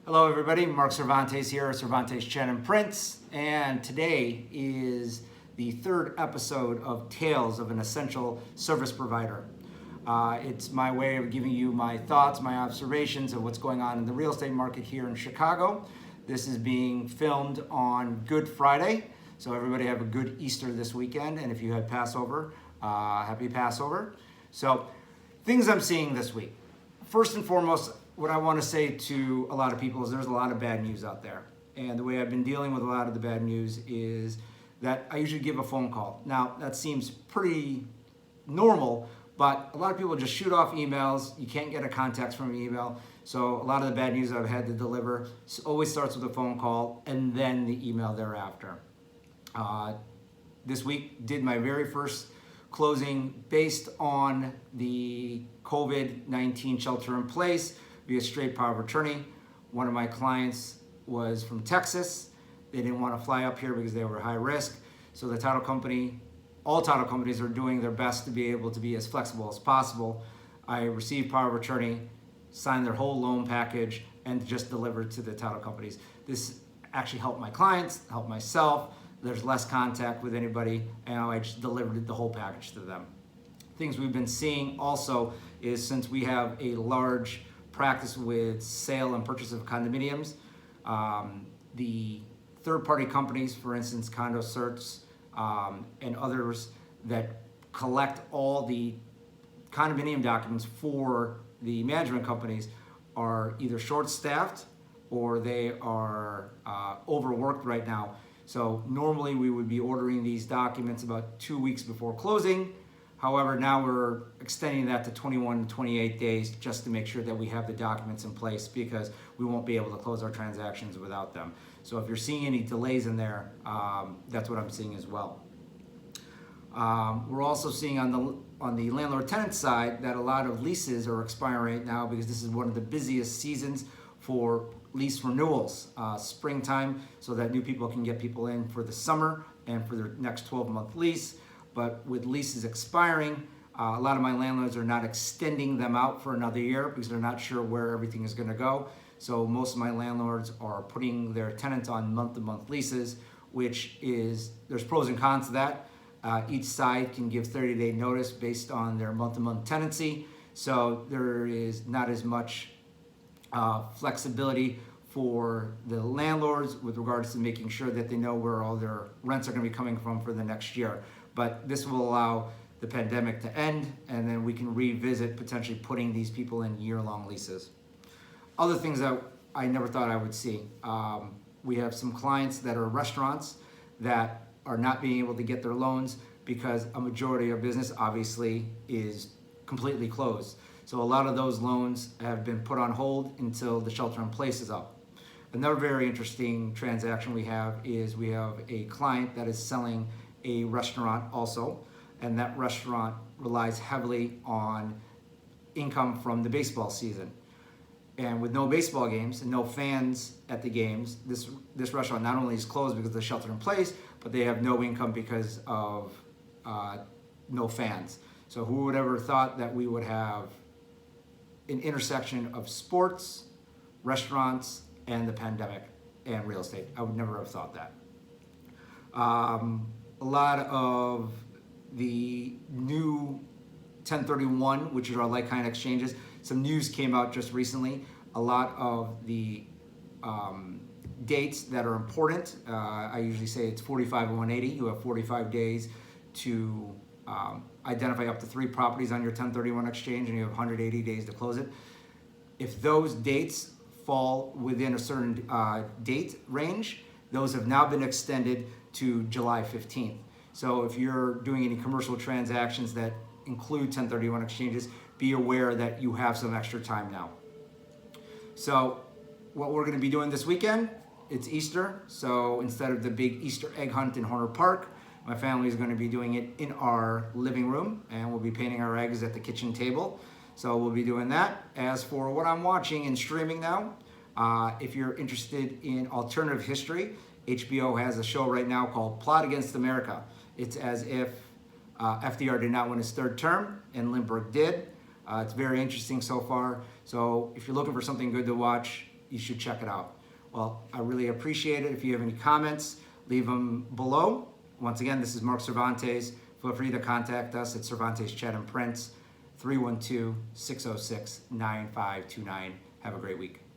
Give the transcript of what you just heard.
Hello everybody, Marc Cervantes here, Cervantes Chen and Prince, and today is the third episode of Tales of an Essential Service Provider. It's my way of giving you my thoughts, my observations of what's going on in the real estate market here in Chicago. This is being filmed on Good Friday, so everybody have a good Easter this weekend, and if you had Passover, happy Passover. So, things I'm seeing this week. First and foremost, what I want to say to a lot of people is there's a lot of bad news out there. And the way I've been dealing with a lot of the bad news is that I usually give a phone call. Now, that seems pretty normal, but a lot of people just shoot off emails. You can't get a context from an email. So a lot of the bad news I've had to deliver always starts with a phone call and then the email thereafter. This week, did my very first closing based on the COVID-19 shelter in place via straight power of attorney. One of my clients was from Texas. They didn't want to fly up here because they were high risk. So the title company, all title companies are doing their best to be able to be as flexible as possible. I received power of attorney, signed their whole loan package, and just delivered to the title companies. This actually helped my clients, helped myself. There's less contact with anybody, and I just delivered the whole package to them. Things we've been seeing also is since we have a large practice with sale and purchase of condominiums, the third-party companies, for instance, Condo Certs and others that collect all the condominium documents for the management companies are either short-staffed or they are overworked right now. So normally we would be ordering these documents about 2 weeks before closing. However, now we're extending that to 21 to 28 days just to make sure that we have the documents in place because we won't be able to close our transactions without them. So if you're seeing any delays in there, that's what I'm seeing as well. We're also seeing on the landlord-tenant side that a lot of leases are expiring right now because this is one of the busiest seasons for lease renewals, springtime, so that new people can get people in for the summer and for their next 12-month lease. But with leases expiring, a lot of my landlords are not extending them out for another year because they're not sure where everything is going to go. So most of my landlords are putting their tenants on month-to-month leases, which is, there's pros and cons to that. Each side can give 30-day notice based on their month-to-month tenancy. So there is not as much flexibility for the landlords with regards to making sure that they know where all their rents are going to be coming from for the next year. But this will allow the pandemic to end, and then we can revisit potentially putting these people in year-long leases. Other things that I never thought I would see. We have some clients that are restaurants that are not being able to get their loans because a majority of business obviously is completely closed. So a lot of those loans have been put on hold until the shelter in place is up. Another very interesting transaction we have is we have a client that is selling a restaurant also, and that restaurant relies heavily on income from the baseball season. And with no baseball games and no fans at the games, this restaurant not only is closed because of the shelter in place, but they have no income because of no fans. So who would ever thought that we would have an intersection of sports, restaurants, and the pandemic and real estate? I would never have thought that. A lot of the new 1031, which are our like-kind exchanges, some news came out just recently. A lot of the dates that are important, I usually say it's 45 and 180. You have 45 days to identify up to 3 properties on your 1031 exchange, and you have 180 days to close it. If those dates fall within a certain date range, those have now been extended to July 15th. So if you're doing any commercial transactions that include 1031 exchanges, be aware that you have some extra time now. So what we're going to be doing this weekend, it's Easter. So instead of the big Easter egg hunt in Horner Park, my family is going to be doing it in our living room, and we'll be painting our eggs at the kitchen table. So we'll be doing that. As for what I'm watching and streaming now, if you're interested in alternative history, HBO has a show right now called Plot Against America. It's as if FDR did not win his 3rd term and Lindbergh did. It's very interesting so far. So if you're looking for something good to watch, you should check it out. Well, I really appreciate it. If you have any comments, leave them below. Once again, this is Marc Cervantes. Feel free to contact us at Cervantes Chat and Prints, 312-606-9529. Have a great week.